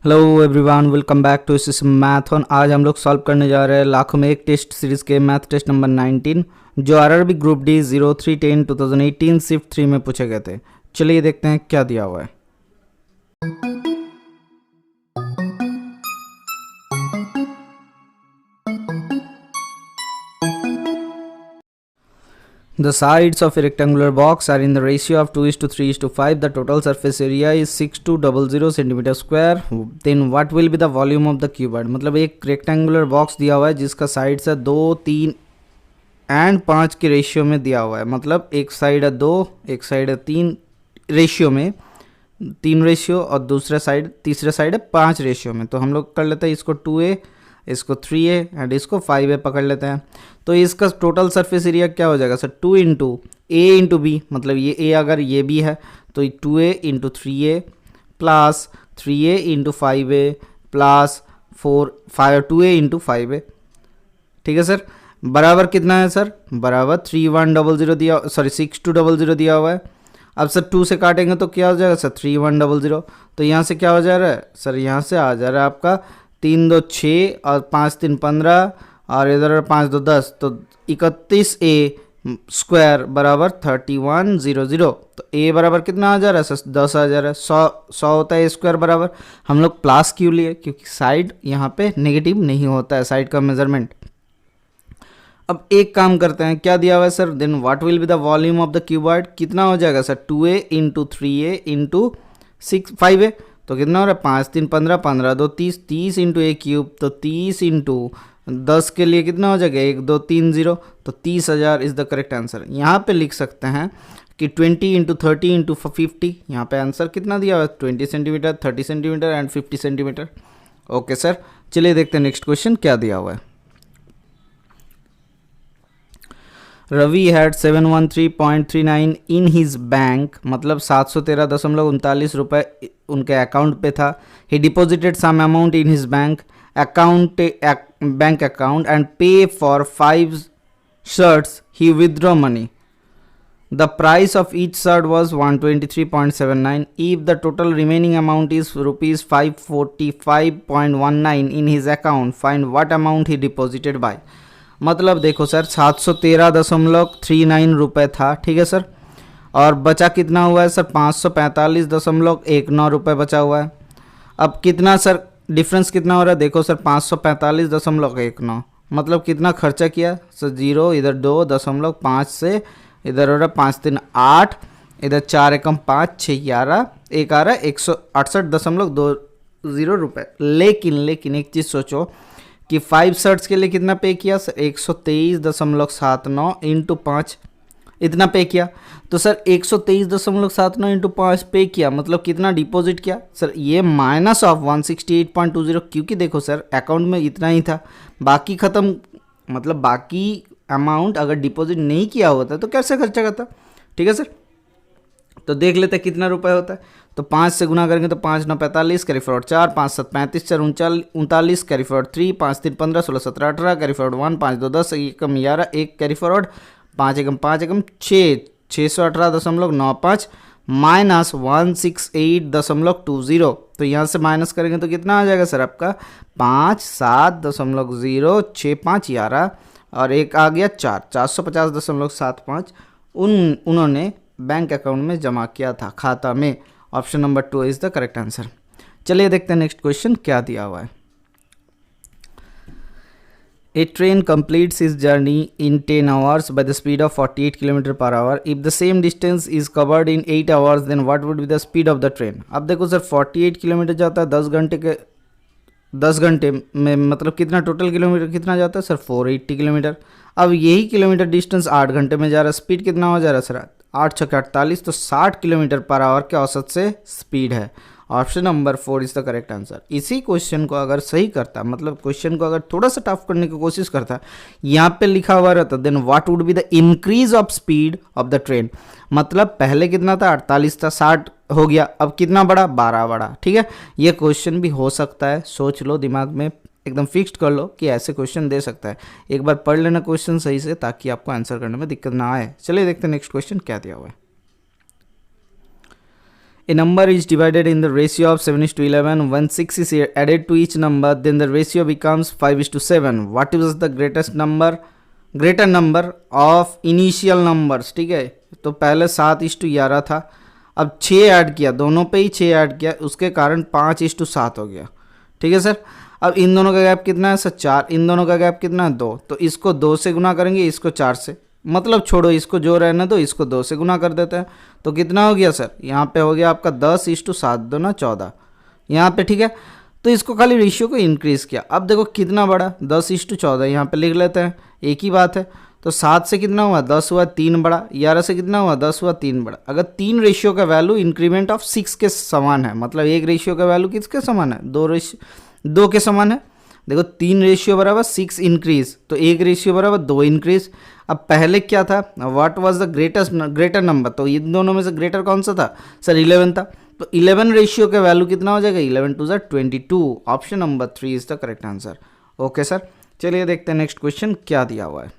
Hello everyone, welcome back to SSC Mathon. आज हम लोग सॉल्व करने जा रहे हैं लाखों में एक टेस्ट सीरीज के मैथ टेस्ट नंबर 19 जो आरआरबी ग्रुप डी 0310 2018 शिफ्ट 3 में पूछे गए थे। चलिए देखते हैं क्या दिया हुआ है। The sides of a rectangular box are in the ratio of 2:3:5. The total surface area is 6200 centimeter square. Then what will be the volume of the cuboid? मतलब एक रेक्टेंगुलर बॉक्स दिया हुआ है जिसका साइड है 2, 3 एंड 5 के ratio में दिया हुआ है। मतलब एक साइड है 2, एक साइड है 3 रेशियो में, 3 रेशियो, और दूसरा साइड तीसरा साइड है 5 रेशियो में। तो हम लोग कर लेते हैं इसको 2a, इसको 3a एंड इसको 5a पकड़ लेते हैं। तो इसका टोटल सरफेस एरिया क्या हो जाएगा sir? 2 into a into b, मतलब ये a अगर ये b है तो 2a into 3a plus 3a into 5a plus 2a into 5a। ठीक है सर, बराबर कितना है सर? बराबर 3100 दिया, सॉरी 6200 दिया हुआ है। अब सर 2 से काटेंगे तो क्या हो जाएगा सर? 3100। तो यहाँ से क्या हो जा रहा है सर? यहाँ से आ जा रहा है आपका 3 2 6 और 5 3 15 और इधर 5 2 10, तो 31a स्क्वायर बराबर 3100। तो a बराबर कितना आ जा रहा है सर? 10 आ जा रहा है। 100 होता है a स्क्वायर बराबर। हम लोग प्लस क्यों लिए? क्योंकि साइड यहाँ पे नेगेटिव नहीं होता है साइड का मेजरमेंट। अब एक काम करते हैं, क्या दिया हुआ है sir? Then what will be the volume of the cuboid? कितना हो जाएगा sir? 2a into 3a into 5a। तो कितना हो रहा है? 5 3 15, 15 2 30, 30 इंटू ए क्यूब, तो 30 इंटू 10 के लिए कितना हो जाएगा? 1 2 3 0, तो 30,000 इज द करेक्ट आंसर। यहाँ पे लिख सकते हैं कि 20 इंटू 30 इंटू 50। यहाँ पे आंसर कितना दिया हुआ है? 20 centimetre, 30 centimetre and 50 centimetre. Okay sir, चलिए देखते हैं नेक्स्ट क्वेश्चन क्या दिया हुआ है। Ravi had 713.39 in his bank, मतलब 713.39 रुपये उनके अकाउंट पे था। He deposited some amount in his bank account and pay for 5 shirts he withdraw money. The price of each shirt was 123.79. If the total remaining amount is rupees 545.19 in his account, find what amount he deposited by. मतलब देखो sir 713.39 रुपये था, ठीक है sir, और बचा कितना हुआ है सर? 545.19 रुपये बचा हुआ है। अब कितना सर डिफरेंस कितना हो रहा है? देखो सर 545.19, मतलब कितना खर्चा किया सर? 0 इधर 2.5 से इधर हो रहा है 5 3 8, इधर 4 एकम 5 6 11, एक आ रहा है 168.20 रुपये। लेकिन एक चीज़ सोचो कि 5 शर्ट्स के लिए कितना पे किया सर? 123.79 इंटू 5 इतना पे किया। तो सर 123.79 इंटू 5 पे किया, मतलब कितना डिपॉजिट किया सर? ये माइनस ऑफ 168.20, क्योंकि देखो सर अकाउंट में इतना ही था, बाकी ख़त्म, मतलब बाकी अमाउंट अगर डिपॉजिट नहीं किया होता तो कैसे खर्चा करता? ठीक है सर, तो देख लेते हैं कितना रुपए होता है। तो 5 से गुना करेंगे तो 5 9 45, carry forward 4, 5 7 35, 4 39, carry forward 3, 5 3 15, 16 17 18, carry forward 1, 5 2 10, 1 कम 11, 1 कैरी फॉरवर्ड 5 एकम 6, 618.95 माइनस 168.20। तो यहाँ से माइनस करेंगे तो कितना आ जाएगा सर आपका? 57.065 11, और एक आ गया 450.75 उन्होंने बैंक अकाउंट में जमा किया था, खाता में। Option number 2 is the correct answer. चलिए देखते हैं नेक्स्ट क्वेश्चन क्या दिया हुआ है। A train completes its journey in 10 hours by the speed of 48 km per hour. If the same distance is covered in 8 hours, then what would be the speed of the train? अब देखो sir 48 kilometre जाता है 10 घंटे में, मतलब कितना total kilometre कितना जाता है सर? 480 किलोमीटर। अब यही किलोमीटर डिस्टेंस 8 घंटे में जा रहा है, स्पीड कितना हो जा रहा है सर? 8 6 48, तो 60 किलोमीटर पर आवर के औसत से स्पीड है। Option number 4 is the correct answer. इसी क्वेश्चन को अगर सही करता, मतलब क्वेश्चन को अगर थोड़ा सा टफ करने की कोशिश करता, यहाँ पे लिखा हुआ रहता then what would be the increase of speed of the train, मतलब पहले कितना था? 48 था, 60 हो गया, अब कितना बढ़ा? 12 बढ़ा। ठीक है, ये क्वेश्चन भी हो सकता है, सोच लो, दिमाग में एकदम फिक्स्ड कर लो कि ऐसे क्वेश्चन दे सकता है। एक बार पढ़ लेना क्वेश्चन सही से, ताकि आपको आंसर करने में दिक्कत ना आए। चलिए देखते हैं नेक्स्ट क्वेश्चन क्या दिया हुआ है। A number is divided in the ratio of 7:11. When 6 is added to each number, then the ratio becomes 5:7. What is the greater number of initial numbers? ठीक है, तो पहले 7:11 था, अब 6 ऐड किया, दोनों पे ही 6 ऐड किया, उसके कारण 5:7 हो गया। ठीक है सर, अब इन दोनों का गैप कितना है सर? 4। इन दोनों का गैप कितना है? 2। तो इसको 2 से गुना करेंगे, इसको 4 से, मतलब छोड़ो, इसको जो रहने दो, इसको 2 से गुना कर देते हैं। तो कितना हो गया सर? यहाँ पे हो गया आपका 10:7, 2 ना 14 यहाँ पे। ठीक है, तो इसको खाली रेशियो को इंक्रीज़ किया। अब देखो कितना बड़ा, 10:14 यहाँ पे लिख लेते हैं, एक ही बात है। तो 7 से कितना हुआ? 10 हुआ, 3 बड़ा। 11 से कितना हुआ? 10 हुआ, 3 बड़ा। अगर 3 रेशियो का वैल्यू इंक्रीमेंट ऑफ 6 के समान है, मतलब एक रेशियो का वैल्यू किसके समान है? 2 के समान है। देखो 3 रेशियो बराबर 6 इंक्रीज, तो 1 रेशियो बराबर 2 इंक्रीज। अब पहले क्या था? What was the greater number? तो इन दोनों में से ग्रेटर कौन सा था सर? 11 था। तो 11 रेशियो का वैल्यू कितना हो जाएगा? 11 2 22। Option number 3 is the correct answer. Okay sir, चलिए देखते हैं नेक्स्ट क्वेश्चन क्या दिया हुआ है।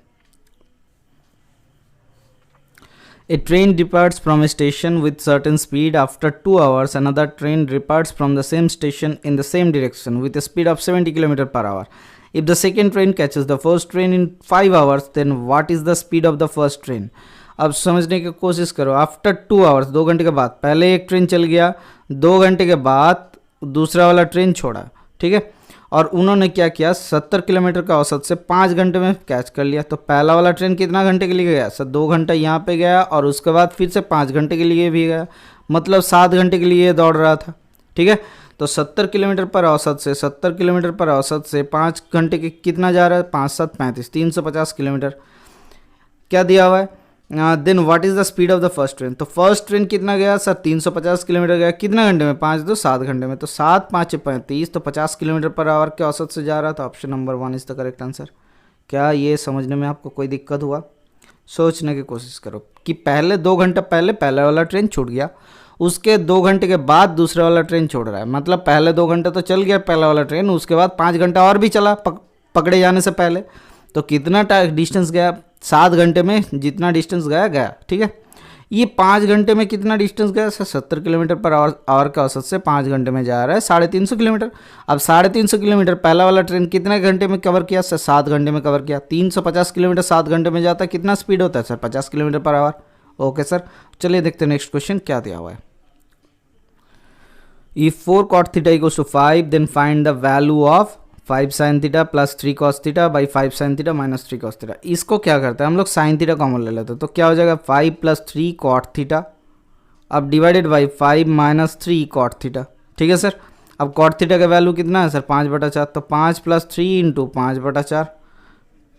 A train departs from a station with certain speed. After 2 hours, another train departs from the same station in the same direction with a speed of 70 km/h. If the second train catches the first train in 5 hours, then what is the speed of the first train? अब समझने की कोशिश करो। After 2 hours, 2 घंटे के बाद पहले एक ट्रेन चल गया, 2 घंटे के बाद दूसरा वाला ट्रेन छोड़ा। ठीक है, और उन्होंने क्या किया? 70 किलोमीटर का औसत से 5 घंटे में कैच कर लिया। तो पहला वाला ट्रेन कितना घंटे के लिए गया सर? 2 घंटा यहाँ पे गया और उसके बाद फिर से 5 घंटे के लिए भी गया, मतलब 7 घंटे के लिए दौड़ रहा था। ठीक है, तो 70 किलोमीटर पर औसत से 70 किलोमीटर पर औसत से 5 घंटे के कितना जा रहा है? 5 7 35, 350 किलोमीटर क्या दिया हुआ है। Then what is the speed of the first train? तो फर्स्ट ट्रेन कितना गया सर? 350 किलोमीटर गया, कितना घंटे में? 5 2 7 घंटे में। तो 7 5 35, तो 50 किलोमीटर पर आवर के औसत से जा रहा था। Option number 1 is the correct answer. क्या ये समझने में आपको कोई दिक्कत हुआ? सोचने की कोशिश करो कि पहले 2 घंटा पहले पहला वाला ट्रेन छूट गया, उसके 2 घंटे के बाद दूसरा वाला ट्रेन छोड़ रहा है, मतलब पहले 2 घंटे तो चल गया पहला वाला ट्रेन, उसके बाद 5 घंटा और भी चला पकड़े जाने से पहले। तो कितना डिस्टेंस गया? 7 घंटे में जितना डिस्टेंस गया। ठीक है, ये 5 घंटे में कितना डिस्टेंस गया सर? 70 किलोमीटर पर आवर का औसत से 5 घंटे में जा रहा है 350 किलोमीटर। अब 350 किलोमीटर पहला वाला ट्रेन कितने घंटे में कवर किया सर? 7 घंटे में कवर किया। 350 किलोमीटर 7 घंटे में जाता है, कितना स्पीड होता है sir? 50 kilometre per hour. Okay sir, चलिए देखते हैं नेक्स्ट क्वेश्चन क्या दिया हुआ है। If 4 cot theta equals to 5, then find the value of 5 sin theta plus 3 cos theta by 5 sin theta minus 3 cos theta। इसको क्या करते हैं हम लोग? sin theta कॉमन ले लेते हैं, तो क्या हो जाएगा? 5 plus 3 cot theta, अब divided by 5 minus 3 cot theta। ठीक है सर, अब cot theta का वैल्यू कितना है सर? 5/4। तो 5 plus 3 into 5/4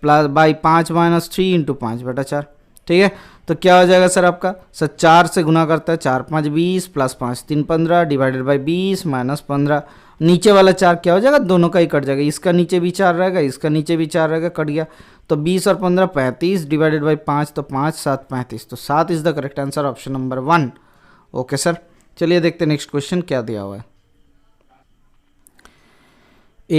plus by 5 minus 3 into 5/4। ठीक है, तो क्या हो जाएगा सर आपका? सर 4 से गुना करता है, 4 5 20 प्लस 5 3 15 डिवाइडेड बाई 20 माइनस 15। नीचे वाला 4 क्या हो जाएगा? दोनों का ही कट जाएगा, इसका नीचे भी 4 रहेगा, इसका नीचे भी 4 रहेगा, कट गया। तो 20 और 15 35 डिवाइडेड बाई 5, तो 5 7 35, तो 7 is the correct answer. Option number 1। Okay sir, चलिए देखते हैं नेक्स्ट क्वेश्चन क्या दिया हुआ है।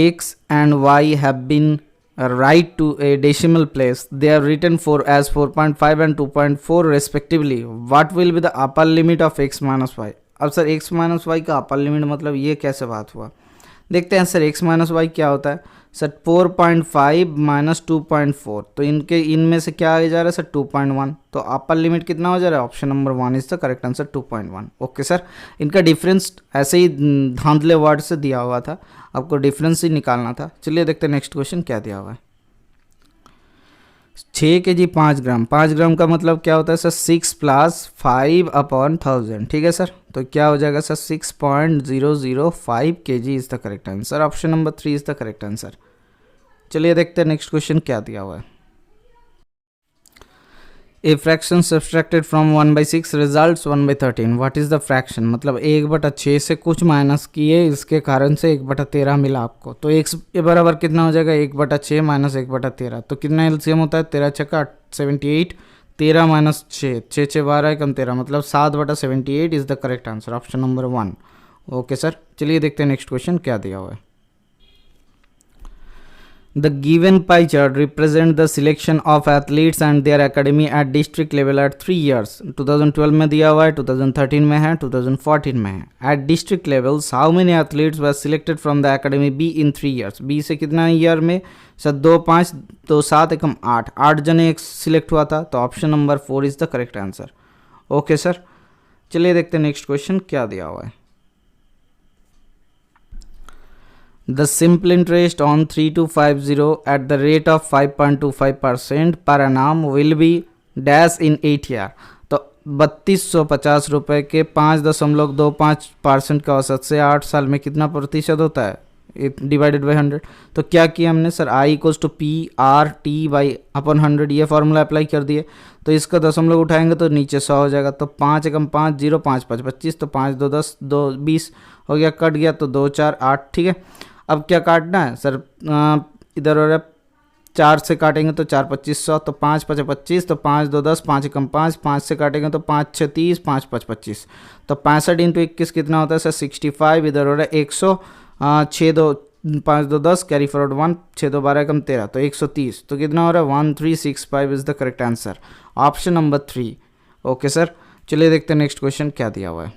X and Y have been right to a decimal place. They are written for as 4.5 and 2.4 respectively. What will be the upper limit of x minus y? अब sir x minus Y का upper limit मतलब ये कैसे बात हुआ? देखते हैं sir x minus Y क्या होता है सर? 4.5 माइनस 2.4, तो इनमें से क्या आ जा रहा है सर? 2.1। तो अपर लिमिट कितना हो जा रहा है? Option number 1 is the correct answer, 2.1। Okay sir, इनका डिफरेंस ऐसे ही धांधले वर्ड से दिया हुआ था, आपको डिफरेंस ही निकालना था। चलिए देखते हैं नेक्स्ट क्वेश्चन क्या दिया हुआ है। 6 kg 5 ग्राम, 5 ग्राम का मतलब क्या होता है सर? 6 + 5/1000। ठीक है सर, तो क्या हो जाएगा sir? 6.005 kg is the correct answer. Option number 3 is the correct answer. चलिए देखते हैं नेक्स्ट क्वेश्चन क्या दिया हुआ है। A fraction subtracted from 1/6 results 1/13। What is the fraction? मतलब 1/6 से कुछ माइनस किए, इसके कारण से 1/13 मिला आपको। तो x बराबर कितना हो जाएगा? 1/6 माइनस 1/13। तो कितना एलसीएम होता है? 13 छक्का 78, 13 माइनस 6, 6 6 12 कम 13, मतलब 7/78 is the correct answer. Option number 1। Okay sir, चलिए देखते हैं नेक्स्ट क्वेश्चन क्या दिया हुआ है। The given pie chart represent the selection of athletes and their academy at district level at 3 years. 2012 में दिया हुआ है, 2013 में है, 2014 में है. At district levels, how many athletes were selected from the academy B in 3 years? B से कितना ईयर में? सर 2 5 2 7 एकम 8 जने सिलेक्ट हुआ था, तो option number 4 is the correct answer. Okay sir, चलिए देखते हैं नेक्स्ट क्वेश्चन क्या दिया हुआ है. The simple interest on 3250 at the rate of 5.25% per annum will be dash in 8 year. तो 3250 रुपये के 5.25% का औसत से 8 साल में कितना प्रतिशत होता है? Divided by 100. तो क्या किया हमने sir, I equals to P R T by अपन 100 ये फॉर्मूला अप्लाई कर दिए. तो इसका दशमलव उठाएंगे तो नीचे 100 हो जाएगा. तो 5 एकम 5 0 5 5 25, तो 5 2 10 2 20 हो गया, कट गया तो 2 4 8. ठीक है, अब क्या काटना है सर, इधर हो रहा है 4 से काटेंगे तो 4 2500, तो 5 5 25, तो 5 2 10 5 एकम 5, 5 से काटेंगे तो 5 6 30, 5 5 25, तो 65 इंटू 21 कितना होता है सर 65. इधर हो रहा है 100, 6 2 5 2 10 कैरी फॉरवर्ड 1, 6 2 12 एकम 13, तो 130. तो कितना हो रहा है 1365 is the correct answer, option number 3. Okay sir, चलिए देखते हैं नेक्स्ट क्वेश्चन क्या दिया हुआ है.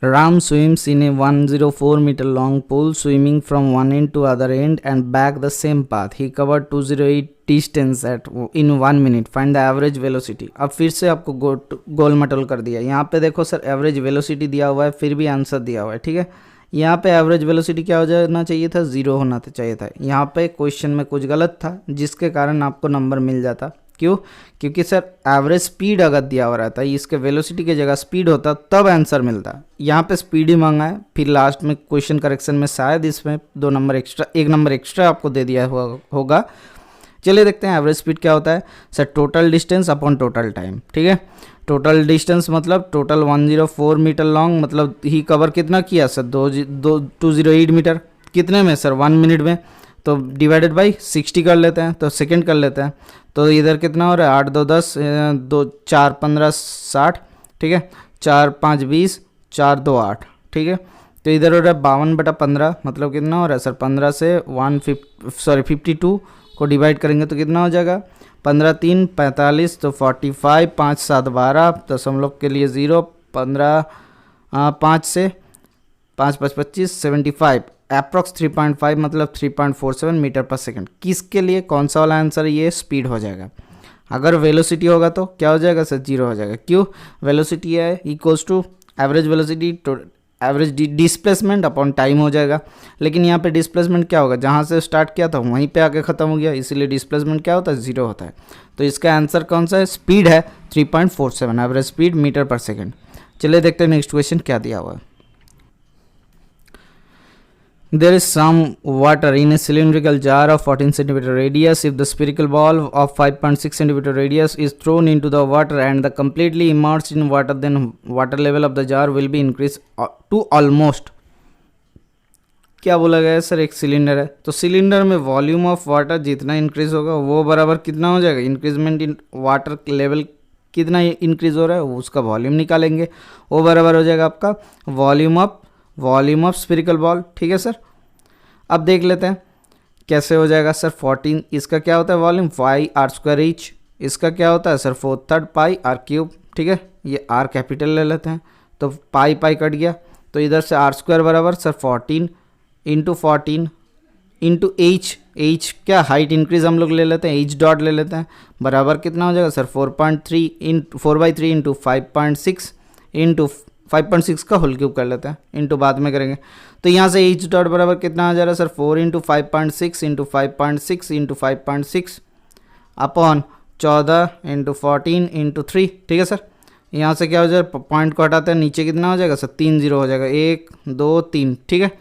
Ram swims in a 104 meter long pool, swimming from one end to other end and back the same path. He covered 208 distance in 1 minute. Find the average velocity. अब फिर से आपको गोल मटोल कर दिया. यहाँ पे देखो सर एवरेज वेलोसिटी दिया हुआ है, फिर भी आंसर दिया हुआ है. ठीक है, यहाँ पे एवरेज वेलोसिटी क्या हो जाना चाहिए था, 0 होना चाहिए था. यहाँ पे क्वेश्चन में कुछ गलत था जिसके कारण आपको नंबर मिल जाता. क्यों? क्योंकि सर एवरेज स्पीड अगर दिया हुआ रहता है, इसके वेलोसिटी की जगह स्पीड होता तब आंसर मिलता. यहाँ पे स्पीड ही मांगा है, फिर लास्ट में क्वेश्चन करेक्शन में शायद इसमें 2 नंबर एक्स्ट्रा, 1 नंबर एक्स्ट्रा आपको दे दिया होगा. चलिए देखते हैं एवरेज स्पीड क्या होता है sir, total distance upon total time. ठीक है, टोटल डिस्टेंस मतलब टोटल 104 मीटर लॉन्ग, मतलब ही कवर कितना किया सर 208 मीटर, कितने में सर 1 मिनट में. तो डिवाइडेड बाई 60 कर लेते हैं, तो सेकंड कर लेते हैं. तो इधर कितना हो रहा है 8 2 10 2 4 15 60. ठीक है, 4 5 20 4 2 8. ठीक है, तो इधर हो रहा है 52/15, मतलब कितना हो रहा है सर 15 से 52 को डिवाइड करेंगे तो कितना हो जाएगा 15 3 45, तो 45, 5 7 12, दशमलव के लिए 0, 15 5 से 5 5 25, 75, अप्रॉक्स 3.5 मतलब 3.47 मीटर पर सेकंड. किसके लिए कौन सा वाला आंसर, ये स्पीड हो जाएगा. अगर वेलोसिटी होगा तो क्या हो जाएगा सर 0 हो जाएगा. क्यों? वेलोसिटी है equals to average velocity average displacement upon time हो जाएगा. लेकिन यहाँ पे डिस्प्लेसमेंट क्या होगा, जहाँ से स्टार्ट किया था वहीं पे आके ख़त्म हो गया, इसीलिए डिस्प्लेसमेंट क्या होता है 0 होता है. तो इसका आंसर कौन सा है, स्पीड है 3.47 एवरेज स्पीड मीटर पर सेकेंड. चलिए देखते हैं नेक्स्ट क्वेश्चन क्या दिया हुआ है. There is some water in a cylindrical jar of 14 cm radius. If the spherical ball of 5.6 cm radius is thrown into the water and the completely immersed in water, then water level of the jar will be increased to almost. क्या बोला गया है sir, एक cylinder है तो cylinder में volume of water जितना increase होगा वो बराबर कितना हो जाएगा, इंक्रीजमेंट इन वाटर लेवल कितना इंक्रीज हो रहा है उसका वॉल्यूम निकालेंगे, वो बराबर हो जाएगा आपका वॉल्यूम ऑफ स्फेरिकल बॉल. ठीक है सर, अब देख लेते हैं कैसे हो जाएगा सर. 14 इसका क्या होता है volume, pi r square h. इसका क्या होता है सर 4/3 पाई आर क्यूब. ठीक है, ये आर कैपिटल ले लेते हैं तो पाई कट गया, तो इधर से आर स्क्वायर बराबर सर 14 इंटू एच क्या हाइट इंक्रीज हम लोग ले लेते हैं, एच डॉट ले लेते हैं, बराबर कितना हो जाएगा सर 4/3 इंटू 5.6 इंटू 5.6 का होल क्यूब कर लेते हैं, इंटू बाद में करेंगे. तो यहाँ से एच डॉट बराबर कितना आ जा रहा है sir 4 into 5.6 into 5.6 into 5.6 upon 14 into 14 into 3. ठीक है सर, यहाँ से क्या हो जाएगा, पॉइंट को हटाते हैं, नीचे कितना हो जाएगा सर 3 0 हो जाएगा, 1 2 3. ठीक है,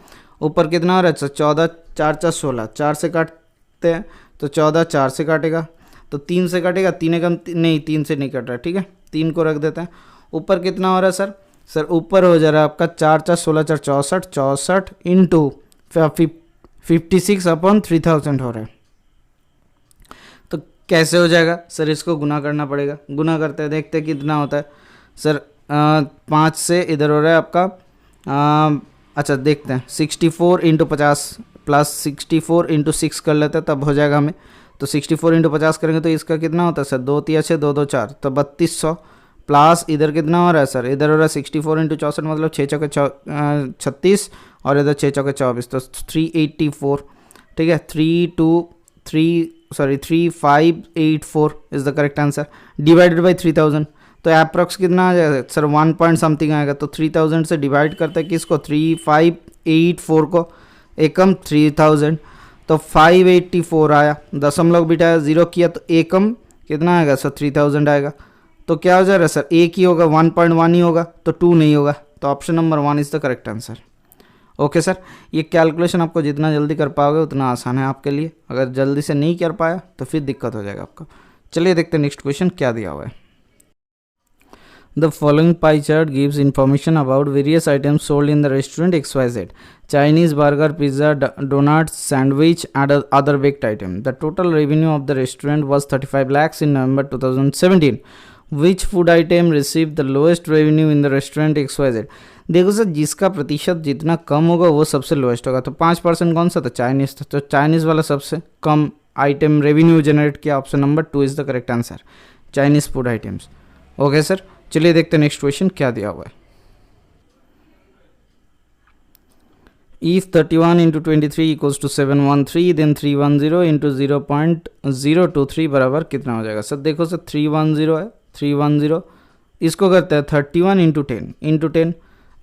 ऊपर कितना हो रहा है सर 14 4 4 16, 4 से काटते हैं तो 14 4 से काटेगा, तो 3 से काटेगा, 3 एकम नहीं 3 से नहीं कट रहा है. ठीक है, 3 को रख देते हैं. ऊपर कितना हो रहा है सर ऊपर हो जा रहा है आपका 4 4 16 4 64 इंटू 56 अपॉन 3000 हो रहा है. तो कैसे हो जाएगा सर, इसको गुना करना पड़ेगा. गुना करते हैं, देखते हैं कितना होता है सर. 5 से इधर हो रहा है आपका अच्छा देखते हैं 64 इंटू 50 प्लस 64 इंटू 6 कर लेते हैं तब हो जाएगा हमें। तो 64 इंटू 50 करेंगे तो इसका कितना होता है सर, 2 तिया 6, 2 2 4, तो 3200 प्लस इधर कितना हो रहा है सर, इधर हो रहा है 64 इंटू 64 मतलब 6 चौके 36 और इधर 6 चौके 24, तो 384, ठीक है। 3584 is the correct answer, divided by 3000, तो अप्रॉक्स कितना आ जाएगा सर, 1 पॉइंट समथिंग आएगा। तो 3000 से डिवाइड करते हैं किसको, 3584 को, एकम 3000, तो 584 आया, दशमलव बिठाया, 0 किया तो एकम कितना आएगा सर, 3000 आएगा। तो क्या हो जाएगा सर, एक ही होगा, 1.1 ही होगा, तो 2 नहीं होगा, तो option number 1 is the correct answer. Okay sir, ये कैलकुलेशन आपको जितना जल्दी कर पाओगे उतना आसान है आपके लिए, अगर जल्दी से नहीं कर पाया तो फिर दिक्कत हो जाएगा आपका। चलिए देखते हैं नेक्स्ट क्वेश्चन क्या दिया हुआ है। The following pie chart gives information about various items sold in the restaurant XYZ: Chinese, burger, pizza, donuts, sandwich, and other baked items. The total revenue of the restaurant was 35 lakhs in November 2017. Which food item received the lowest revenue in the restaurant XYZ? देखो sir, जिसका प्रतिशत जितना कम होगा वो सबसे lowest होगा, तो 5% कौन सा था, चाइनीज़ था, तो चाइनीज़ वाला सबसे कम आइटम रेवेन्यू जनरेट किया, option number 2 is the correct answer, Chinese food items. Okay sir, चलिए देखते हैं नेक्स्ट क्वेश्चन क्या दिया हुआ है। If 31 into 23 equals to 713, then 310 into 0.023 बराबर कितना हो जाएगा सर। देखो सर, 310 है, 310 इसको करते हैं 31 इंटू 10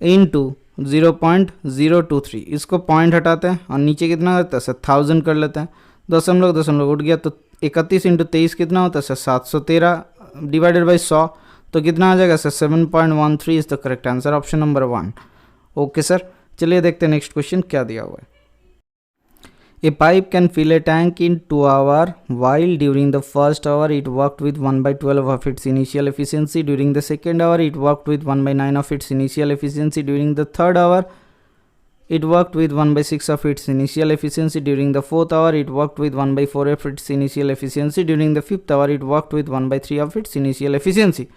इंटू 0.023, इसको पॉइंट हटाते हैं और नीचे कितना करते हैं सर, 1000 कर लेते हैं, दशमलव उठ गया, तो 31 इंटू 23 कितना होता है सर, 713 डिवाइडेड बाई 100, तो कितना आ जाएगा sir, 7.13 is the correct answer, option number 1। Okay sir, चलिए देखते हैं नेक्स्ट क्वेश्चन क्या दिया हुआ है। A pipe can fill a tank in 2 hours, while during the first hour it worked with 1/12 of its initial efficiency. During the second hour it worked with 1/9 of its initial efficiency. During the third hour it worked with 1/6 of its initial efficiency. During the fourth hour it worked with 1/4 of its initial efficiency. During the fifth hour it worked with 1/3 of its initial efficiency.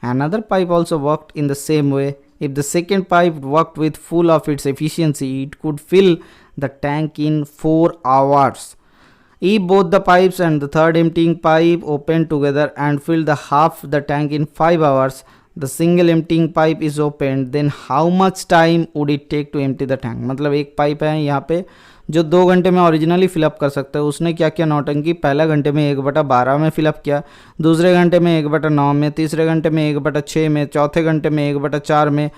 Another pipe also worked in the same way. If the second pipe worked with full of its efficiency, it could fill the tank in 4 hours. If both the pipes and the third emptying pipe opened together and filled the half the tank in 5 hours, the single emptying pipe is opened, then how much time would it take to empty the tank? मतलब एक pipe है यहाँ पे जो 2 घंटे में originally fill up कर सकता है, उसने क्या किया नौटंकी, पहला घंटे में 1/12 में फिलअप किया, दूसरे घंटे में 1/9 में, तीसरे घंटे में 1/6 में, चौथे घंटे में 1/4 में,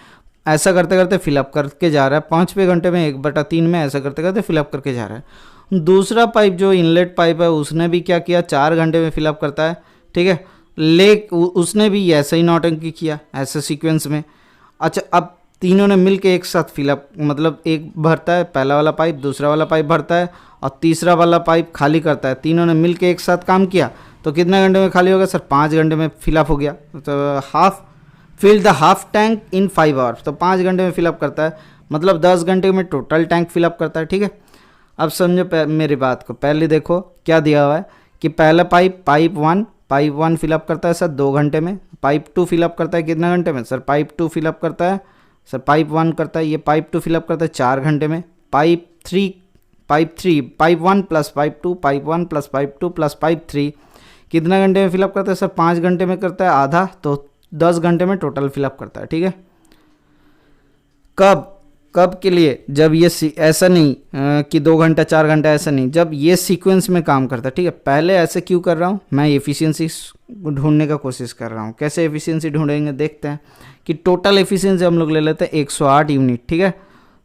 ऐसा करते करते फिलअप करके जा रहा है, 5वें घंटे में 1/3 में, ऐसा करते करते फिलअप करके जा रहा है। दूसरा पाइप जो इनलेट पाइप है उसने भी क्या किया, 4 घंटे में फिलअप करता है, ठीक है, उसने भी ऐसा ही नौटंकी किया, ऐसे सीक्वेंस में। अच्छा, अब तीनों ने मिल के एक साथ फिलअप, मतलब एक भरता है पहला वाला पाइप, दूसरा वाला पाइप भरता है और तीसरा वाला पाइप खाली करता है, तीनों ने मिल के एक साथ काम किया, तो कितने घंटे में खाली हो गया सर, 5 घंटे में फिलअप हो गया। तो fill the half tank in 5 hours, तो 5 घंटे में फिलअप करता है, मतलब 10 घंटे में टोटल टैंक फिलअप करता है, ठीक है। अब समझो मेरी बात को, पहले देखो क्या दिया हुआ है कि पहला पाइप 1 फिलअप करता है सर 2 घंटे में, पाइप 2 फिलअप करता है कितने घंटे में सर, पाइप 2 फिलअप करता है सर, पाइप 1 करता है, ये पाइप 2 फिलअप करता है 4 घंटे में, pipe 1 plus pipe 2, pipe 1 plus pipe 2 plus pipe 3 कितना घंटे में फिलअप करता है सर, 5 घंटे में करता है आधा, तो 10 घंटे में टोटल फिलअप करता है, ठीक है। कब के लिए, जब ये ऐसा नहीं कि 2 घंटा 4 घंटा, ऐसा नहीं, जब ये सीक्वेंस में काम करता है, ठीक है। पहले ऐसे क्यों कर रहा हूँ मैं, एफिशिएंसी ढूंढने का कोशिश कर रहा हूँ। कैसे एफिशिएंसी ढूंढेंगे, देखते हैं कि टोटल एफिशिएंसी हम लोग ले लेते हैं 108 यूनिट, ठीक है।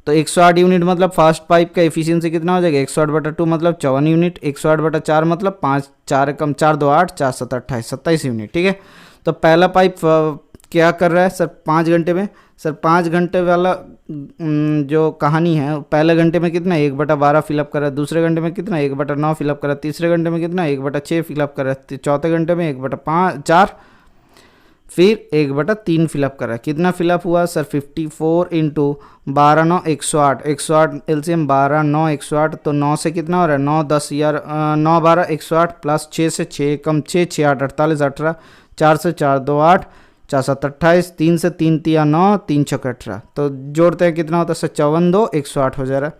तो 108 यूनिट मतलब फर्स्ट पाइप का एफिशिएंसी कितना हो जाएगा, 108/2 मतलब 54 यूनिट, 108/4 मतलब 5, 4 कम 4 2 8, 4 7 28, 27 यूनिट, ठीक है। तो पहला पाइप क्या कर रहा है सर 5 घंटे में, सर 5 घंटे वाला जो कहानी है, पहले घंटे में कितना 1/12 फिलअप कर रहा है, दूसरे घंटे में कितना 1/9 फिलअप कर रहा है, तीसरे घंटे में कितना 1/6 फिलअप कर रहा है, चौथे घंटे में 1/4, फिर 1/3 फिलअप कर रहा है। कितना फिलअप हुआ सर, 54 इंटू 12 9 108, 108 एलसीएम 12 9 108, तो 9 से कितना हो रहा है 9 10 यार 9 12 108 प्लस 6 से 6 कम 6 6 8 48 18, 4 से 4 2 8, 4 7 28, 3 से 3 3 9, 3 6 18, तो जोड़ते हैं कितना होता है सर 54 2 108 हो जा रहा है।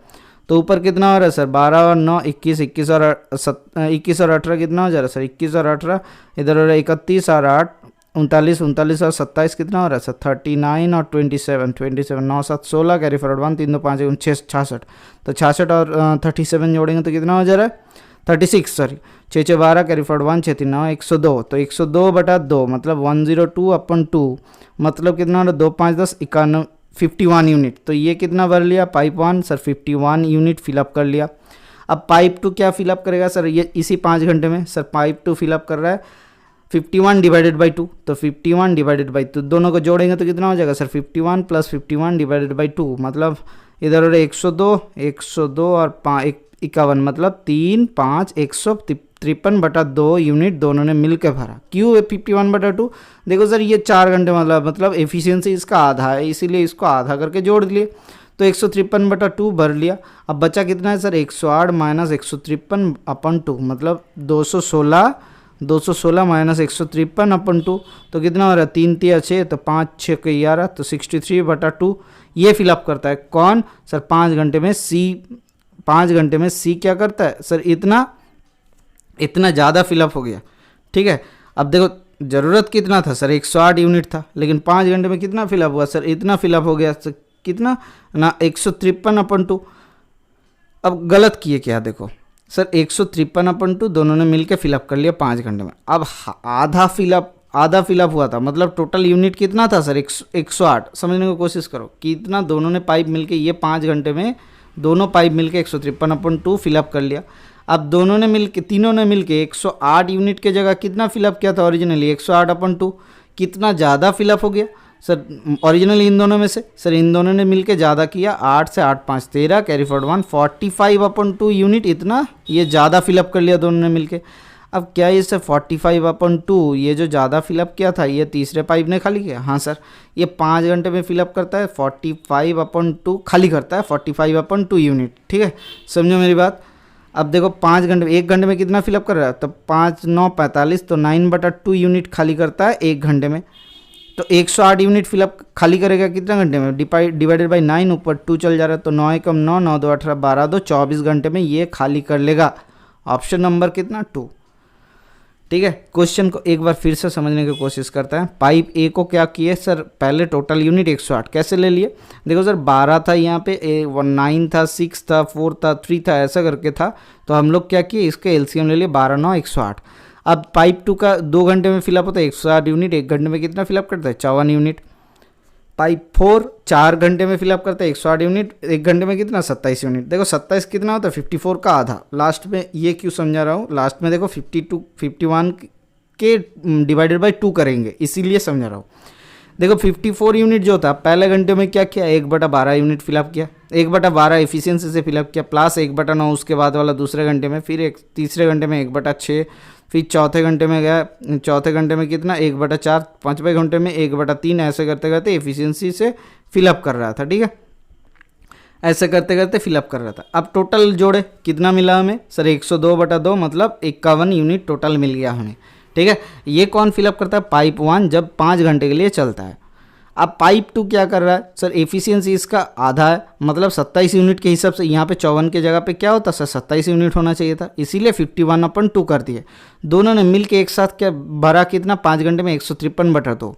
तो ऊपर कितना हो रहा है सर 12 और 9 21, 21 और 18 कितना हो जा रहा है सर 21 और 18, इधर हो रहा है 31 और 8 39, 39 और 27 कितना हो रहा है सर 39 और 27, 9 7 16, कैरी फॉरवर्ड 1 3 2 5 1 6 66, तो 66 और 37 जोड़ेंगे तो कितना हो जा रहा है 36, सॉरी 6 6 12, कैरी फॉरवर्ड 1 6 3 9 102, तो 102/2 मतलब 102/2 मतलब कितना हो रहा है 2 5 10 51, 51 यूनिट। तो ये कितना भर लिया पाइप 1 सर 51 यूनिट फिलअप कर लिया। अब पाइप 2 क्या फिलअप करेगा सर ये इसी 5 घंटे में, सर पाइप 2 फिलअप कर रहा है 51 डिवाइडेड बाई 2, तो 51 डिवाइडेड बाई 2 दोनों को जोड़ेंगे तो कितना हो जाएगा सर 51 + 51 डिवाइडेड बाई 2 मतलब इधर हो रहा है 102 और 51 मतलब 3 5 153/2 यूनिट दोनों ने मिल के भरा। क्यों 51/2? देखो सर ये 4 घंटे मतलब एफिशिएंसी इसका आधा है, इसीलिए इसको आधा करके जोड़ लिए, तो 153/2 भर लिया। अब बचा कितना है सर 108 - 153/2 मतलब 216 - 153/2, तो कितना हो रहा है 3 3 6, तो 5 6 11, तो 63/2 ये फिलअप करता है। कौन सर 5 घंटे में सी क्या करता है सर इतना ज़्यादा फिलअप हो गया। ठीक है, अब देखो ज़रूरत कितना था सर 108 यूनिट था, लेकिन 5 घंटे में कितना फिलअप हुआ सर इतना फिलअप हो गया सर कितना ना 153/2। अब गलत किए क्या, देखो सर 153/2 दोनों ने मिलकर फिलअप कर लिया 5 घंटे में। अब आधा फिलअप हुआ था मतलब टोटल यूनिट कितना था सर 108। समझने की कोशिश करो कितना दोनों ने पाइप मिलके ये 5 घंटे में दोनों पाइप मिलके 153/2 फिलअप कर लिया। अब तीनों ने मिलके 108 यूनिट के जगह कितना फिलअप किया था ओरिजिनली 108/2, कितना ज़्यादा फिलअप हो गया सर ओरिजिनली इन दोनों में से, सर इन दोनों ने मिलके ज़्यादा किया 8 से 8 5 13, कैरी फॉरवर्ड 1 45/2 यूनिट इतना ये ज़्यादा फिलअप कर लिया दोनों ने मिलके। अब क्या ये सर 45/2 ये जो ज़्यादा फिलअप किया था ये तीसरे पाइप ने खाली किया? हाँ सर, ये 5 घंटे में फिलअप करता है 45/2 खाली करता है 45/2 यूनिट। ठीक है, समझो मेरी बात। अब देखो 5 घंटे में 1 घंटे में कितना फिलअप कर रहा है, तो 5 9 45, तो 9/2 यूनिट खाली करता है 1 घंटे में। तो 108 यूनिट फिलअप खाली करेगा कितना घंटे में डिवाइडेड बाई 9, ऊपर 2 चल जा रहा है, तो 9 1 9 9 2 18 12 2 24 घंटे में ये खाली कर लेगा। ऑप्शन नंबर कितना 2। ठीक है, क्वेश्चन को एक बार फिर से समझने की कोशिश करता है। पाइप ए को क्या किए सर पहले टोटल यूनिट 108 कैसे ले लिए, देखो सर 12 था यहाँ पे 9 था 6 था 4 था 3 था ऐसा करके था, तो हम लोग क्या किए इसके एलसीएम ले लिए 12 9 108। अब पाइप 2 का 2 घंटे में फिलअप होता है 108 यूनिट, 1 घंटे में कितना फिलअप करता है 54 यूनिट। पाइप 4 4 घंटे में फिलअप करता है 108 यूनिट, 1 घंटे में कितना 27 यूनिट। देखो 27 कितना होता है 54 का आधा। लास्ट में ये क्यों समझा रहा हूँ, लास्ट में देखो 51 के डिवाइडेड बाई 2 करेंगे इसीलिए समझा रहा हूँ। देखो 54 यूनिट जो था पहले घंटे में क्या किया 1/12 यूनिट फिलअप किया, 1/12 एफिशिएंसी से फिलअप किया, प्लस 1/9 उसके बाद वाला दूसरे घंटे में, फिर तीसरे घंटे में 1/6, फिर चौथे घंटे में गया, चौथे घंटे में कितना 1/4, पाँचवें घंटे में 1/3, ऐसे करते करते एफिशिएंसी से फिलअप कर रहा था। ठीक है, ऐसे करते करते फिलअप कर रहा था। अब टोटल जोड़े कितना मिला हमें सर 102/2 मतलब 51 यूनिट टोटल मिल गया हमें। ठीक है, ये कौन फिलअप करता है पाइप 1 जब 5 घंटे के लिए चलता है। अब पाइप 2 क्या कर रहा है सर एफिशिएंसी इसका आधा है मतलब 27 यूनिट के हिसाब से, यहाँ पे 54 के जगह पे क्या होता सर 27 यूनिट होना चाहिए था, इसीलिए 51/2 कर दिए। दोनों ने मिल के एक साथ क्या भरा कितना 5 घंटे में 153/2।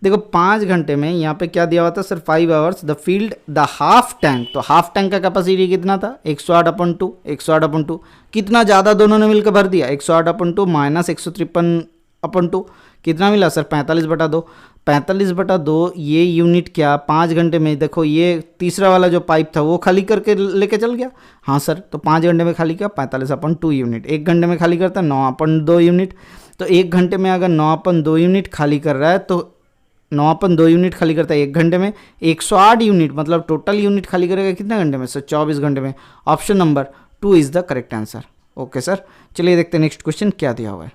देखो 5 घंटे में यहाँ पे क्या दिया हुआ था sir 5 hours the field the half tank, तो हाफ टैंक का कैपेसिटी कितना था 108/2 कितना ज़्यादा दोनों ने मिलकर भर दिया 108/2 - 153/2 कितना मिला सर 45/2। 45/2 ये यूनिट क्या 5 घंटे में, देखो ये तीसरा वाला जो पाइप था वो खाली करके लेके चल गया। हाँ सर, तो 5 घंटे में खाली किया 45/2 यूनिट, 1 घंटे में खाली करता है 9/2 यूनिट। तो 1 घंटे में अगर 9/2 यूनिट खाली कर रहा है तो 9/2 यूनिट खाली करता है 1 घंटे में, 108 यूनिट मतलब टोटल यूनिट खाली करेगा कितने घंटे में सर 24 घंटे में। Option number 2 is the correct answer. Okay sir, चलिए देखते हैं नेक्स्ट क्वेश्चन क्या दिया हुआ है।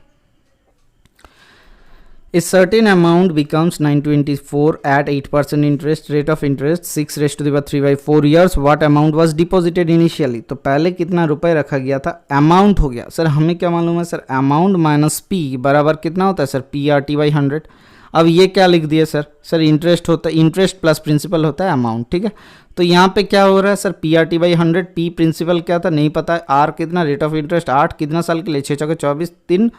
A certain amount becomes 924 at 8% interest rate of interest 6⁻³ years. What amount was deposited initially? तो पहले कितना रुपए रखा गया था अमाउंट हो गया। सर हमें क्या मालूम है सर अमाउंट माइनस पी बराबर कितना होता है सर PRT/100। अब ये क्या लिख दिए सर इंटरेस्ट होता है, इंटरेस्ट प्लस प्रिंसिपल होता है अमाउंट, ठीक है। तो यहाँ पे क्या हो रहा है sir, PRT by 100, P principal क्या था नहीं पता है, आर कितना, रेट ऑफ इंटरेस्ट 8, कितना साल के लिए, 6 चौके 24, 3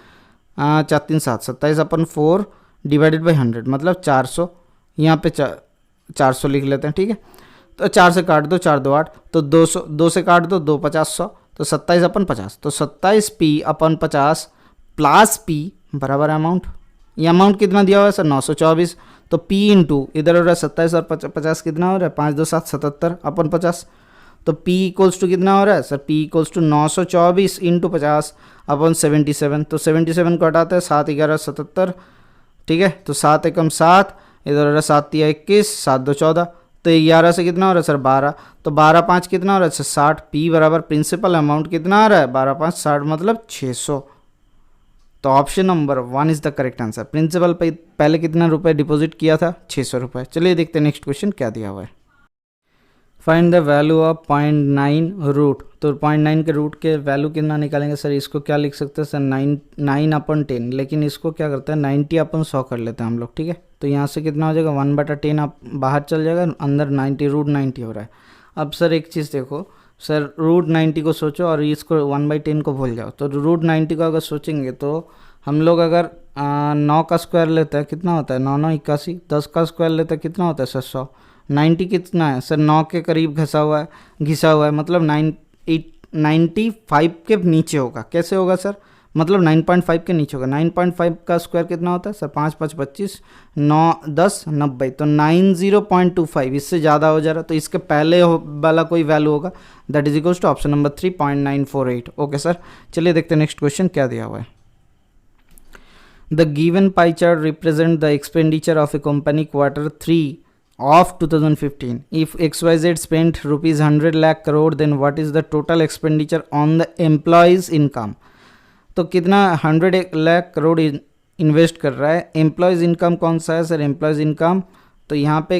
4 3 7 27/4 डिवाइडेड बाई 100 मतलब 400, यहाँ पे 400 लिख लेते हैं, ठीक है। तो 4 से काट दो, 4 2 8, तो 200, 2 से काट दो 2 50 100, तो 27/50, तो 27P/50 प्लस P बराबर अमाउंट। ये अमाउंट कितना दिया हुआ है सर 924, तो P इंटू इधर हो रहा है 27 और 50 कितना हो रहा है 5 2 7 77/50, तो P इक्वल्स टू कितना हो रहा है sir, P equals to 924 into 50/77, तो 77 को हटाते हैं 7 11 77, ठीक है। तो 7 एकम 7, इधर हो रहा है 7 3 21, 7 2 14, तो 11 से कितना हो रहा है सर 12, तो 12 5 कितना हो रहा है सर 60, P बराबर प्रिंसिपल अमाउंट कितना आ रहा है 12 5 60 मतलब 600। तो option number 1 is the correct answer. Principal पे पहले कितना रुपए डिपॉजिट किया था 600 रुपये। चलिए देखते हैं नेक्स्ट क्वेश्चन क्या दिया हुआ है। Find the value of 0.9 root, तो 0.9 के रूट के वैल्यू कितना निकालेंगे सर, इसको क्या लिख सकते हैं सर 9/10, लेकिन इसको क्या करते हैं 90/100 कर लेते हैं हम लोग, ठीक है। तो यहाँ से कितना हो जाएगा 1/10 आप बाहर चल जाएगा, अंदर 90 रूट 90 हो रहा है। अब सर एक चीज़ देखो सर, रूट 90 को सोचो और इसको 1/10 को भूल जाओ। तो रूट 90 को अगर सोचेंगे तो हम लोग अगर 9 का स्क्वायर लेते हैं कितना होता है 9 9 81, 10 का स्क्वायर लेते हैं कितना होता है सर 100, 90 कितना है सर 9 के करीब घिसा हुआ है मतलब 95 के नीचे होगा। कैसे होगा सर, मतलब 9.5 के नीचे होगा। 9.5 का स्क्वायर कितना होता है सर 5 5 25, 9 10 90, तो 90.25 इससे ज़्यादा हो जा रहा है, तो इसके पहले वाला कोई वैल्यू होगा, that is equals to option number 3 0.948। Okay sir, चलिए देखते हैं नेक्स्ट क्वेश्चन क्या दिया हुआ है। The given pie chart represent the expenditure of a company Q3 of 2015. If XYZ spent rupees 100 lakh crore, then what is the total expenditure on the employees income? तो कितना 100 lakh crore invest कर रहा है। Employees income कौन सा है sir, employees income, तो यहाँ पे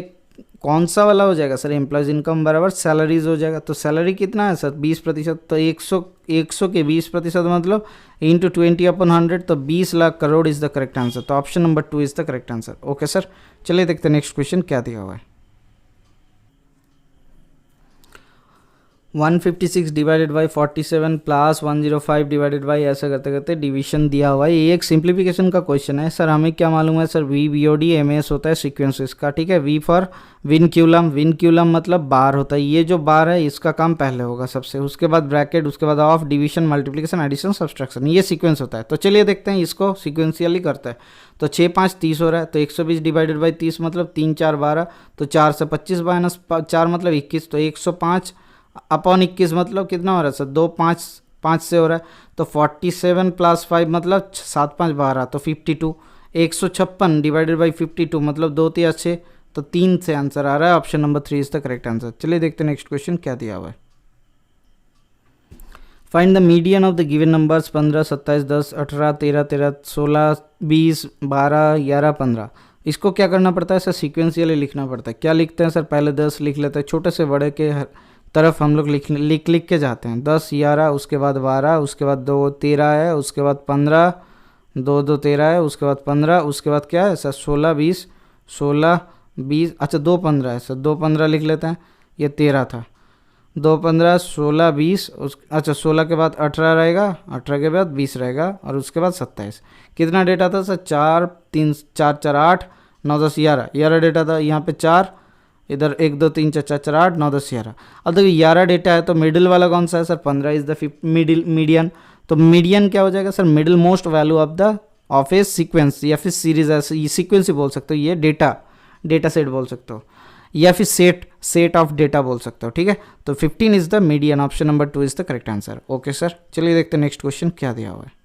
कौन सा वाला हो जाएगा सर, एम्प्लॉयज़ इनकम बराबर सैलरीज हो जाएगा। तो सैलरी कितना है सर 20%, तो 100 के 20% मतलब इंटू 20/100, तो 20 lakh crore is the correct answer. तो option number 2 is the correct answer. Okay sir, चलिए देखते हैं नेक्स्ट क्वेश्चन क्या दिया हुआ है। 156 divided by 47 plus 105 divided by, ऐसा करते करते डिवीजन दिया हुआ है। ये एक सिंप्लीफिकेशन का क्वेश्चन है सर। हमें क्या मालूम है सर, VBOD MS होता है सीक्वेंसेस का, ठीक है। V फॉर विनक्यूलम, विनक्यूलम मतलब बार होता है। ये जो बार है इसका काम पहले होगा सबसे, उसके बाद ब्रैकेट, उसके बाद of, division, multiplication, addition, subtraction, ये सीक्वेंस होता है। तो चलिए देखते हैं इसको सिक्वेंशियली करते हैं। तो 6 5 30 हो रहा है, तो 120 डिवाइडेड बाई 30 मतलब 3 4 12, तो 4 से 25 माइनस 4 मतलब 21, तो 105/21 मतलब कितना हो रहा है सर 2 5 5 से हो रहा है, तो 47 प्लस 5 मतलब 7 5 12, तो 52। 156 डिवाइडेड बाई 52 मतलब 2 3 6, तो 3 से आंसर आ रहा है। Option number 3 is the correct answer. चलिए देखते हैं नेक्स्ट क्वेश्चन क्या दिया हुआ है। Find the median of the given numbers 15 27 10 18 13 13 16 20 12 11 15। इसको क्या करना पड़ता है सर, सीक्वेंशियली लिखना पड़ता है। क्या लिखते हैं सर, पहले 10 लिख लेते हैं, छोटे से बड़े के तरफ हम लोग लिख के जाते हैं। 10 11, उसके बाद 12, उसके बाद 2 13 है, उसके बाद 15, 2 2 13 है, उसके बाद 15, उसके बाद क्या है सर 16 20 16 20, अच्छा 2 15 है सर, 2 15 लिख लेते हैं, ये 13 था। 2 15 16 20, अच्छा 16 के बाद 18 रहेगा, 18 के बाद 20 रहेगा, और उसके बाद 27। कितना डेटा था सर 4 3 4 4 8 9 10 11 डेटा था। यहाँ पे 4, इधर 1 2 3 4 4 4 8 9 10 11। अब देखिए 11 डेटा है, तो मिडिल वाला कौन सा है सर 15 इज द मीडियन। तो मीडियन क्या हो जाएगा sir, middle most value of A sequence, या फिर सीरीज, ऐसे सीक्वेंस ही बोल सकते हो, ये डेटा सेट बोल सकते हो, या फिर सेट ऑफ डेटा बोल सकते हो, ठीक है। तो 15 is the median. Option number 2 is the correct answer. Okay sir, चलिए देखते हैं नेक्स्ट क्वेश्चन क्या दिया हुआ है।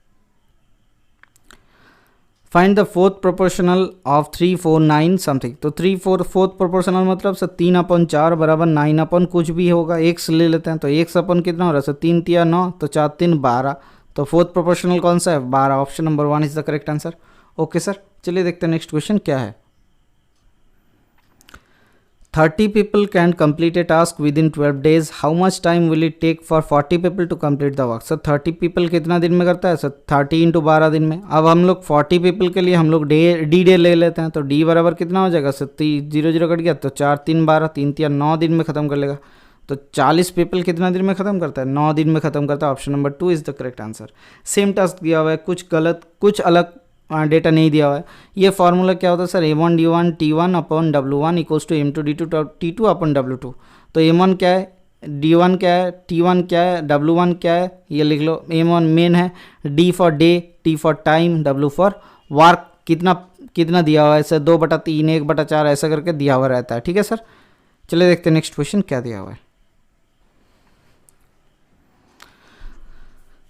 Find the fourth proportional of 3 4 9 something. तो 3 4 फोर्थ प्रोपोर्शनल मतलब सर 3/4 बराबर 9 कुछ भी होगा, एक्स ले लेते हैं। तो एक्स अपन कितना हो रहा है सर 3 3 9, तो 4 3 12, तो फोर्थ प्रोपोर्शनल कौन सा है 12। Option number 1 is the correct answer. Okay sir, चलिए देखते हैं नेक्स्ट क्वेश्चन क्या है। 30 people can complete a task within 12 days. How much time will it take for 40 people to complete the work? Sir 30 people कितना दिन में करता है सर? 30 इंटू 12 दिन में. अब हम लोग 40 people के लिए हम लोग डे ले लेते हैं, तो डी बराबर कितना हो जाएगा सर? 0 0 कट गया तो 4 3 12, 3 3 9 दिन में ख़त्म कर लेगा. तो 40 पीपल कितना दिन में ख़त्म करता है? 9 दिन में ख़त्म करता है. Option number 2 is the correct answer. Same task दिया हुआ है, कुछ गलत कुछ अलग डेटा नहीं दिया हुआ है. ये फार्मूला क्या होता है sir? A1 D1 T1 upon W1 equals to M2 D2 T2 upon W2. तो M1 क्या है, D1 क्या है, T1 क्या है, W1 क्या है, ये लिख लो. M1 मेन है, D for day, T for time, W for work. कितना दिया हुआ है सर? 2/3 1/4 ऐसा करके दिया हुआ रहता है. ठीक है सर, चलिए देखते हैं नेक्स्ट क्वेश्चन क्या दिया हुआ है.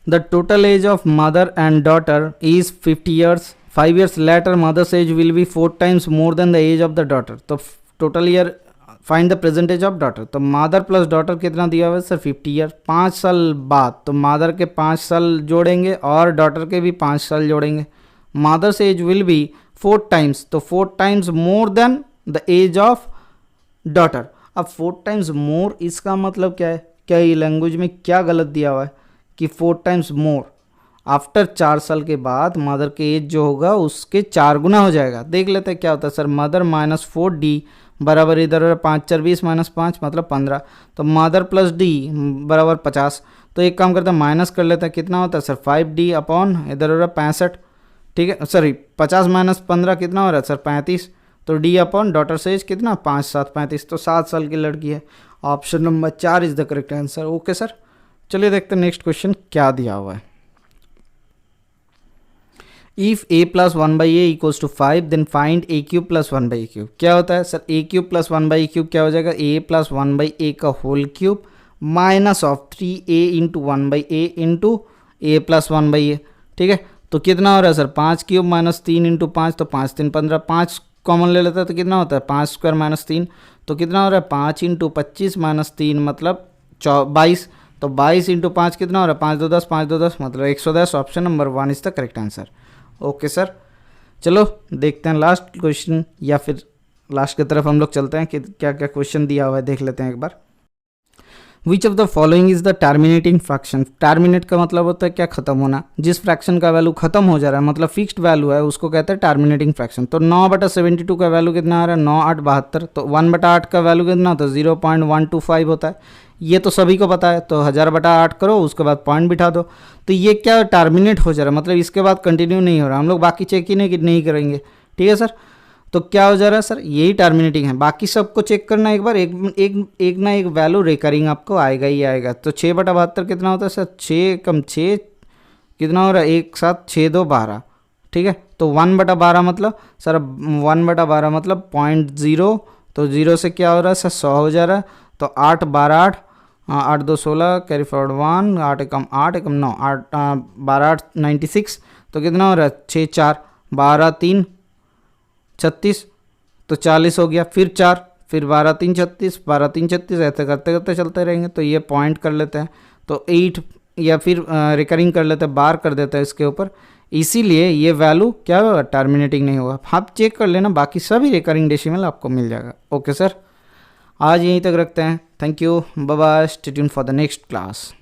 The total age of mother and daughter is 50 years. 5 years later, mother's age will be 4 times more than the age of the daughter. तो total year find the present age of daughter. तो mother plus daughter कितना दिया हुआ है sir? 50 year. 5 साल बाद तो mother के 5 साल जोड़ेंगे और daughter के भी 5 साल जोड़ेंगे. mother's age will be 4 times. तो 4 times more than the age of daughter. अब 4 times more इसका मतलब क्या है? क्या ये लैंग्वेज में क्या गलत दिया हुआ है कि 4 टाइम्स मोर आफ्टर 4 साल के बाद मदर के एज जो होगा उसके 4 गुना हो जाएगा. देख लेते हैं क्या होता है सर. मदर माइनस 4D बराबर इधर 5 4 20 माइनस 5 मतलब 15. तो मदर प्लस D बराबर 50. तो एक काम करते हैं माइनस कर लेते हैं. कितना होता है सर? 5D अपॉन इधर हो रहा है 65. ठीक है, सॉरी 50 माइनस 15 कितना हो रहा है सर? 35. तो D अपॉन डॉटर से एज कितना? 5 7 35. तो 7 साल की लड़की है. Option number 4 is the correct answer. Okay sir, चलिए देखते हैं नेक्स्ट क्वेश्चन क्या दिया हुआ है. If a plus 1/a equals to 5 then find a cube plus 1/a cube. क्या होता है sir? a cube plus 1/a cube क्या हो जाएगा? a प्लस 1/a का whole cube minus of 3a into 1/a into a plus 1/a. ठीक है, तो कितना हो रहा है सर? 5 क्यूब माइनस 3 इंटू 5, तो 5 3 15. 5 कॉमन ले लेता है तो कितना होता है? 5 स्क्वायर माइनस 3. तो कितना हो रहा है? 5 इंटू 25 माइनस 3 मतलब 22. तो 22 इंटू 5 कितना हो रहा है? 5 2 10 5 2 10 मतलब 110. Option number 1 is the correct answer. Okay sir, चलो देखते हैं लास्ट क्वेश्चन, या फिर लास्ट की तरफ हम लोग चलते हैं कि क्या क्या क्वेश्चन दिया हुआ है देख लेते हैं एक बार. Which of the following is the terminating fraction. Terminate का मतलब होता है क्या? खत्म होना. जिस फ्रैक्शन का वैल्यू खत्म हो जा रहा है मतलब फिक्स्ड वैल्यू है उसको कहते हैं टर्मिनेटिंग फ्रैक्शन. तो 9/72 का वैल्यू कितना आ रहा है? 9 8 72. तो 1/8 का वैल्यू कितना होता है? 0.125 होता है. ये तो सभी को पता है. तो 1000/8 करो, उसके बाद पॉइंट बिठा दो. तो ये क्या टर्मिनेट हो जा रहा है मतलब इसके बाद कंटिन्यू नहीं हो रहा. हम लोग बाकी चेक ही नहीं करेंगे. ठीक है सर, तो क्या हो जा रहा है सर? यही टर्मिनेटिंग है. बाकी सबको चेक करना एक बार. एक ना एक वैल्यू रिकरिंग आपको आएगा ही आएगा. तो 6/72 कितना होता है सर? 6 कम 6 कितना हो रहा है? 1 7 6 2 12. ठीक है, तो 1/12 मतलब सर 1/12 मतलब 0.0. तो 0 से क्या हो रहा है सर? 100 हो जा रहा है. तो 8 12 8 8 2 16 कैरी फॉरवर्ड 1 8 एकम 9 8 12 8 96. तो कितना हो रहा है? 6 4 12 3 36. तो 40 हो गया. फिर 4 फिर 12 3 36 12 3 36 ऐसे करते करते चलते रहेंगे. तो ये पॉइंट कर लेते हैं. तो 8 या फिर रिकरिंग कर लेते हैं, बार कर देते हैं इसके ऊपर. इसीलिए ये वैल्यू क्या होगा? टर्मिनेटिंग नहीं होगा. आप चेक कर लेना, बाकी सभी रिकरिंग डेसिमल आपको मिल जाएगा. ओके सर, आज यहीं तक रखते हैं. Thank you, bye bye, stay tuned for the next class.